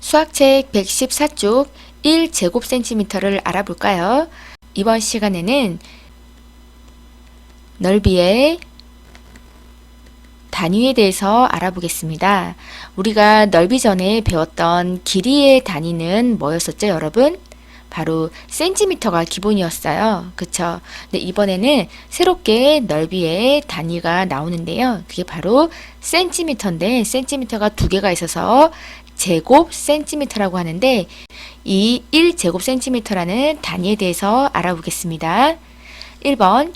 수학책 114쪽 1제곱센티미터를 알아볼까요? 이번 시간에는 넓이의 단위에 대해서 알아보겠습니다. 우리가 넓이 전에 배웠던 길이의 단위는 뭐였었죠, 여러분? 바로 센티미터가 기본이었어요. 그쵸? 근데 이번에는 새롭게 넓이의 단위가 나오는데요. 그게 바로 센티미터인데, 센티미터가 두 개가 있어서 제곱 센티미터라고 하는데, 이 1제곱센티미터라는 단위에 대해서 알아보겠습니다. 1번,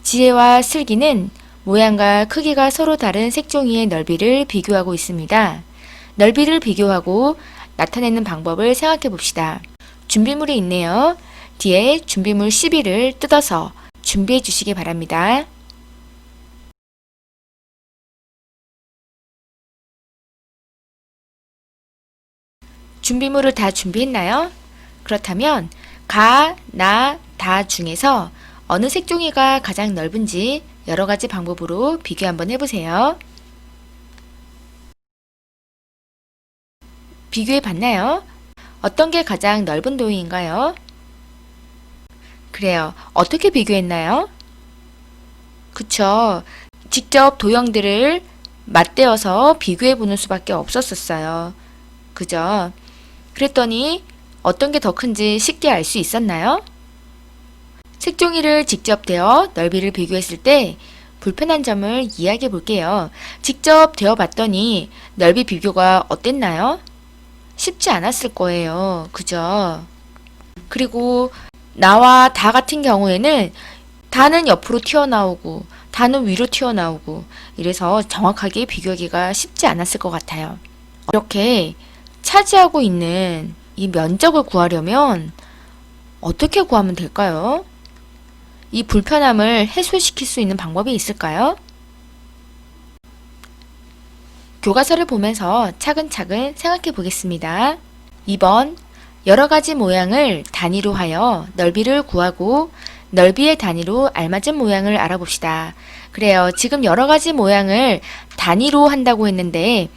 지혜와 슬기는 모양과 크기가 서로 다른 색종이의 넓이를 비교하고 있습니다. 넓이를 비교하고 나타내는 방법을 생각해 봅시다. 준비물이 있네요. 뒤에 준비물 12를 뜯어서 준비해 주시기 바랍니다. 준비물을 다 준비했나요? 그렇다면 가, 나, 다 중에서 어느 색종이가 가장 넓은지 여러 가지 방법으로 비교 한번 해보세요. 비교해 봤나요? 어떤 게 가장 넓은 도형인가요? 그래요. 어떻게 비교했나요? 그쵸. 직접 도형들을 맞대어서 비교해 보는 수밖에 없었어요. 그죠? 그랬더니 어떤 게 더 큰지 쉽게 알 수 있었나요? 색종이를 직접 대어 넓이를 비교했을 때 불편한 점을 이야기해 볼게요. 직접 대어 봤더니 넓이 비교가 어땠나요? 쉽지 않았을 거예요. 그죠? 그리고 나와 다 같은 경우에는 다는 옆으로 튀어나오고 다는 위로 튀어나오고 이래서 정확하게 비교하기가 쉽지 않았을 것 같아요. 이렇게 차지하고 있는 이 면적을 구하려면 어떻게 구하면 될까요? 이 불편함을 해소시킬 수 있는 방법이 있을까요? 교과서를 보면서 차근차근 생각해 보겠습니다. 2번, 여러 가지 모양을 단위로 하여 넓이를 구하고 넓이의 단위로 알맞은 모양을 알아봅시다. 그래요. 지금 여러 가지 모양을 단위로 한다고 했는데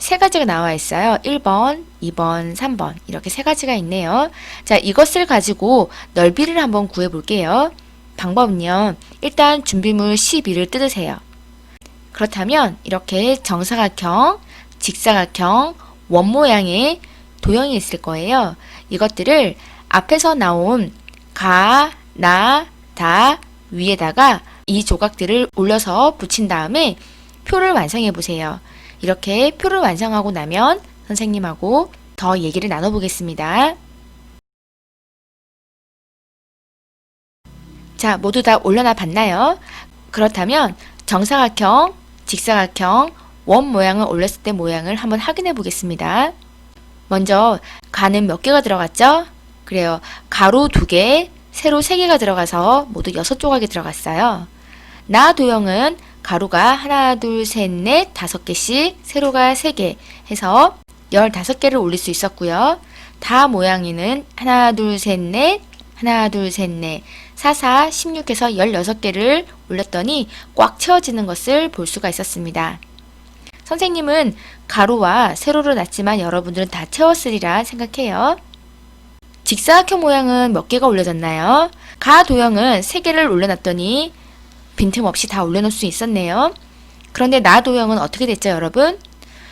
세 가지가 나와 있어요. 1번, 2번, 3번 이렇게 세 가지가 있네요. 자, 이것을 가지고 넓이를 한번 구해 볼게요. 방법은요. 일단 준비물 12를 뜯으세요. 그렇다면 이렇게 정사각형, 직사각형, 원 모양의 도형이 있을 거예요. 이것들을 앞에서 나온 가, 나, 다 위에다가 이 조각들을 올려서 붙인 다음에 표를 완성해 보세요. 이렇게 표를 완성하고 나면 선생님하고 더 얘기를 나눠보겠습니다. 자, 모두 다 올려놔 봤나요? 그렇다면 정사각형, 직사각형, 원 모양을 올렸을 때 모양을 한번 확인해 보겠습니다. 먼저 가는 몇 개가 들어갔죠? 그래요. 가로 2개, 세로 3개가 들어가서 모두 6조각이 들어갔어요. 나 도형은 가로가 하나, 둘, 셋, 넷, 5개씩, 세로가 3개 해서 15개를 올릴 수 있었고요. 다 모양에는 하나, 둘, 셋, 넷, 하나, 둘, 셋, 넷, 4, 4, 16해서 16개를 올렸더니 꽉 채워지는 것을 볼 수가 있었습니다. 선생님은 가로와 세로를 놨지만 여러분들은 다 채웠으리라 생각해요. 직사각형 모양은 몇 개가 올려졌나요? 가 도형은 3개를 올려놨더니 빈틈없이 다 올려놓을 수 있었네요. 그런데 나 도형은 어떻게 됐죠, 여러분?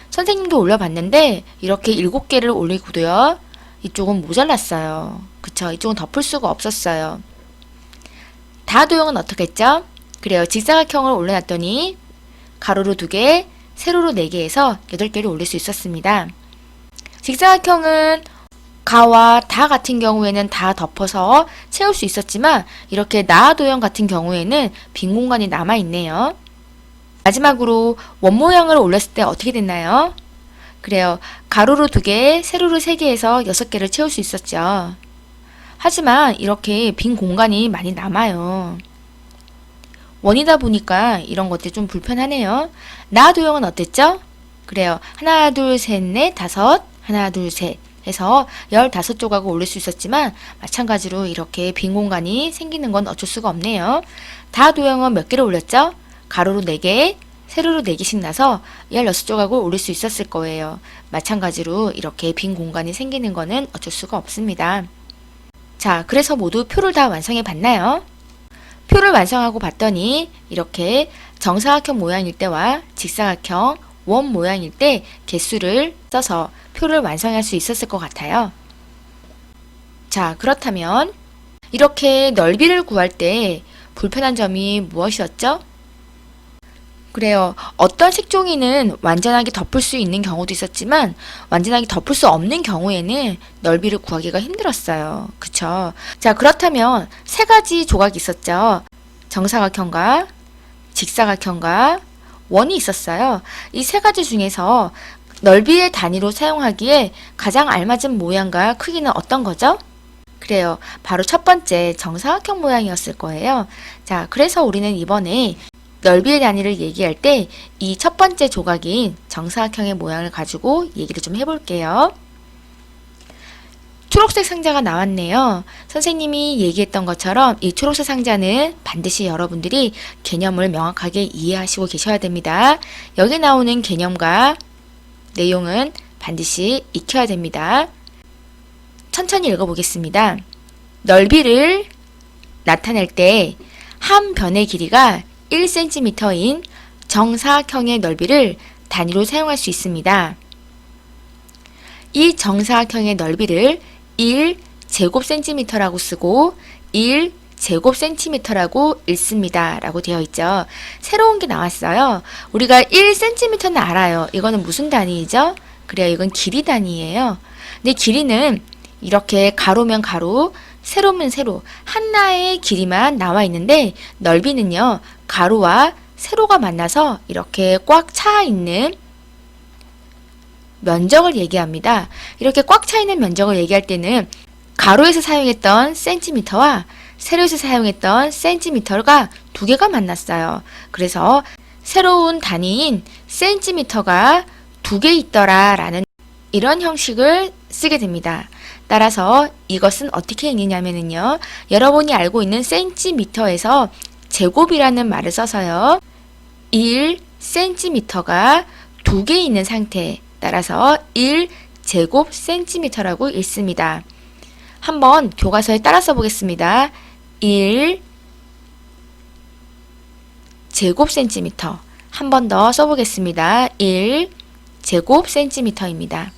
선생님도 올려봤는데 이렇게 7개를 올리고도요. 이쪽은 모자랐어요. 그쵸? 이쪽은 덮을 수가 없었어요. 다 도형은 어떻게 했죠? 그래요. 직사각형을 올려놨더니 가로로 2개, 세로로 4개 해서 8개를 올릴 수 있었습니다. 직사각형은 가와 다 같은 경우에는 다 덮어서 채울 수 있었지만 이렇게 나 도형 같은 경우에는 빈 공간이 남아있네요. 마지막으로 원 모양을 올렸을 때 어떻게 됐나요? 그래요. 가로로 2개, 세로로 3개 해서 6개를 채울 수 있었죠. 하지만 이렇게 빈 공간이 많이 남아요. 원이다 보니까 이런 것들이 좀 불편하네요. 나 도형은 어땠죠? 그래요. 하나, 둘, 셋, 넷, 5, 하나, 둘, 셋 해서 15조각을 올릴 수 있었지만 마찬가지로 이렇게 빈 공간이 생기는 건 어쩔 수가 없네요. 다 도형은 몇 개를 올렸죠? 가로로 4개, 세로로 4개씩 나서 16조각을 올릴 수 있었을 거예요. 마찬가지로 이렇게 빈 공간이 생기는 거는 어쩔 수가 없습니다. 자, 그래서 모두 표를 다 완성해 봤나요? 표를 완성하고 봤더니 이렇게 정사각형 모양일 때와 직사각형 원 모양일 때 개수를 써서 표를 완성할 수 있었을 것 같아요. 자, 그렇다면 이렇게 넓이를 구할 때 불편한 점이 무엇이었죠? 그래요. 어떤 색종이는 완전하게 덮을 수 있는 경우도 있었지만 완전하게 덮을 수 없는 경우에는 넓이를 구하기가 힘들었어요. 그쵸? 자, 그렇다면 세 가지 조각이 있었죠. 정사각형과 직사각형과 원이 있었어요. 이 세 가지 중에서 넓이의 단위로 사용하기에 가장 알맞은 모양과 크기는 어떤 거죠? 그래요. 바로 첫 번째 정사각형 모양이었을 거예요. 자, 그래서 우리는 이번에 넓이의 단위를 얘기할 때 이 첫 번째 조각인 정사각형의 모양을 가지고 얘기를 좀 해볼게요. 초록색 상자가 나왔네요. 선생님이 얘기했던 것처럼 이 초록색 상자는 반드시 여러분들이 개념을 명확하게 이해하시고 계셔야 됩니다. 여기 나오는 개념과 내용은 반드시 익혀야 됩니다. 천천히 읽어보겠습니다. 넓이를 나타낼 때 한 변의 길이가 1cm인 정사각형의 넓이를 단위로 사용할 수 있습니다. 이 정사각형의 넓이를 1제곱cm라고 쓰고 1제곱cm라고 읽습니다. 라고 되어 있죠. 새로운 게 나왔어요. 우리가 1cm는 알아요. 이거는 무슨 단위이죠? 그래요. 이건 길이 단위예요. 근데 길이는 이렇게 가로면 가로, 세로면 세로 하나의 길이만 나와 있는데 넓이는요. 가로와 세로가 만나서 이렇게 꽉 차 있는 면적을 얘기합니다. 이렇게 꽉 차 있는 면적을 얘기할 때는 가로에서 사용했던 센티미터와 세로에서 사용했던 센티미터가 두 개가 만났어요. 그래서 새로운 단위인 센티미터가 두 개 있더라 라는 이런 형식을 쓰게 됩니다. 따라서 이것은 어떻게 읽느냐면요. 여러분이 알고 있는 센티미터에서 제곱이라는 말을 써서요. 1cm가 두 개 있는 상태 따라서 1제곱cm라고 읽습니다. 한번 교과서에 따라 써보겠습니다. 1제곱cm 한 번 더 써보겠습니다. 1제곱cm입니다.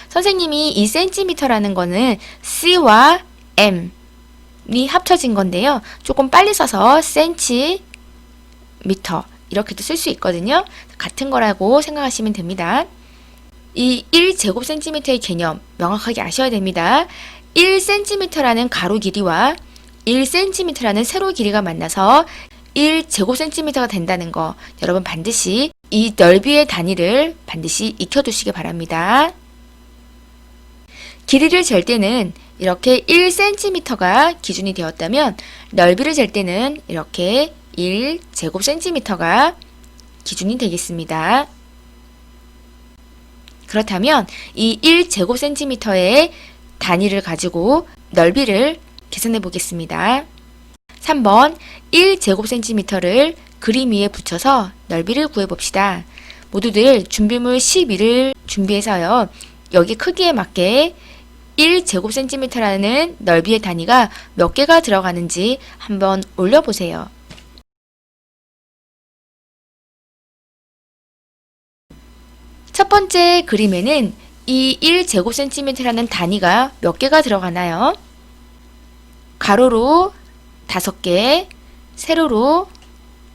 선생님이 이 cm라는 거는 c와 m이 합쳐진 건데요. 조금 빨리 써서 cm 이렇게도 쓸 수 있거든요. 같은 거라고 생각하시면 됩니다. 이 1제곱cm의 개념 명확하게 아셔야 됩니다. 1cm라는 가로 길이와 1cm라는 세로 길이가 만나서 1제곱cm가 된다는 거 여러분 반드시 이 넓이의 단위를 반드시 익혀두시기 바랍니다. 길이를 잴 때는 이렇게 1cm가 기준이 되었다면 넓이를 잴 때는 이렇게 1제곱cm가 기준이 되겠습니다. 그렇다면 이 1제곱cm의 단위를 가지고 넓이를 계산해 보겠습니다. 3번 1제곱cm를 그림 위에 붙여서 넓이를 구해 봅시다. 모두들 준비물 12를 준비해서요. 여기 크기에 맞게 1제곱cm라는 넓이의 단위가 몇 개가 들어가는지 한번 올려보세요. 첫 번째 그림에는 이 1제곱cm라는 단위가 몇 개가 들어가나요? 가로로 5개, 세로로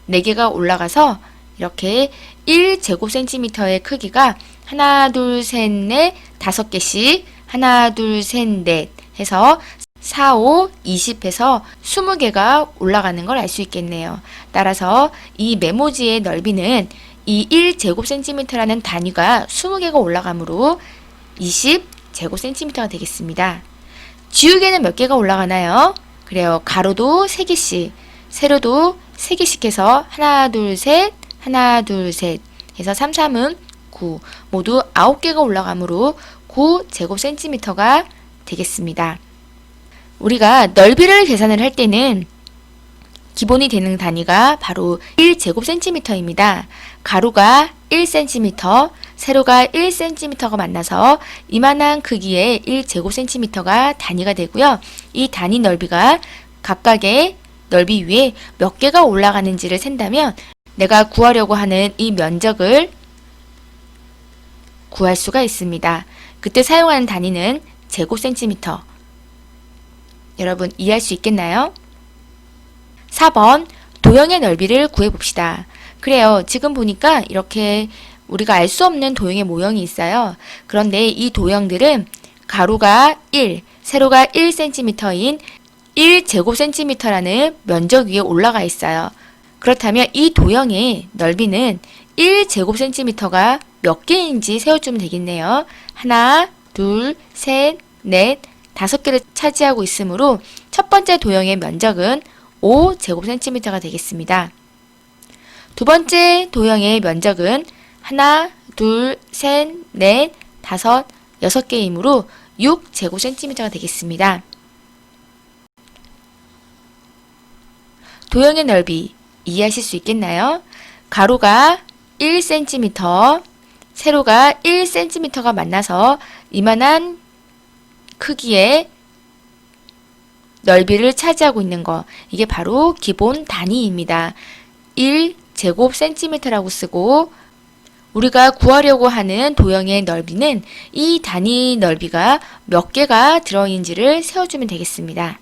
4개가 올라가서 이렇게 1제곱cm의 크기가 하나, 둘, 셋, 넷, 5개씩 하나, 둘, 셋, 넷 해서 4, 5, 20 해서 20개가 올라가는 걸 알 수 있겠네요. 따라서 이 메모지의 넓이는 이 1제곱cm라는 단위가 20개가 올라가므로 20제곱cm가 되겠습니다. 지우개는 몇 개가 올라가나요? 그래요. 가로도 3개씩, 세로도 3개씩 해서 하나, 둘, 셋, 하나, 둘, 셋 해서 3, 3은 9, 모두 9개가 올라가므로 9제곱cm가 되겠습니다. 우리가 넓이를 계산을 할 때는 기본이 되는 단위가 바로 1제곱센티미터입니다. 가로가 1cm, 세로가 1cm가 만나서 이만한 크기의 1제곱센티미터가 단위가 되고요. 이 단위 넓이가 각각의 넓이 위에 몇 개가 올라가는지를 센다면 내가 구하려고 하는 이 면적을 구할 수가 있습니다. 그때 사용하는 단위는 제곱센티미터. 여러분 이해할 수 있겠나요? 4번 도형의 넓이를 구해봅시다. 그래요. 지금 보니까 이렇게 우리가 알 수 없는 도형의 모형이 있어요. 그런데 이 도형들은 가로가 1, 세로가 1cm인 1제곱센티미터라는 면적 위에 올라가 있어요. 그렇다면 이 도형의 넓이는 1제곱센티미터가 몇 개인지 세워주면 되겠네요. 하나, 둘, 셋, 넷, 5개를 차지하고 있으므로 첫 번째 도형의 면적은 5제곱센티미터가 되겠습니다. 두 번째 도형의 면적은 하나, 둘, 셋, 넷, 5, 6개이므로 6제곱센티미터가 되겠습니다. 도형의 넓이 이해하실 수 있겠나요? 가로가 1cm, 세로가 1cm가 만나서 이만한 크기의 넓이를 차지하고 있는 거, 이게 바로 기본 단위입니다. 1제곱센티미터라고 쓰고 우리가 구하려고 하는 도형의 넓이는 이 단위 넓이가 몇 개가 들어있는지를 세워주면 되겠습니다.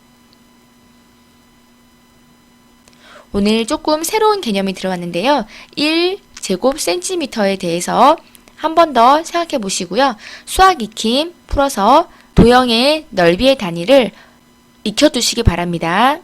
오늘 조금 새로운 개념이 들어왔는데요. 1제곱센티미터에 대해서 한 번 더 생각해 보시고요. 수학 익힘 풀어서 도형의 넓이의 단위를 익혀두시기 바랍니다.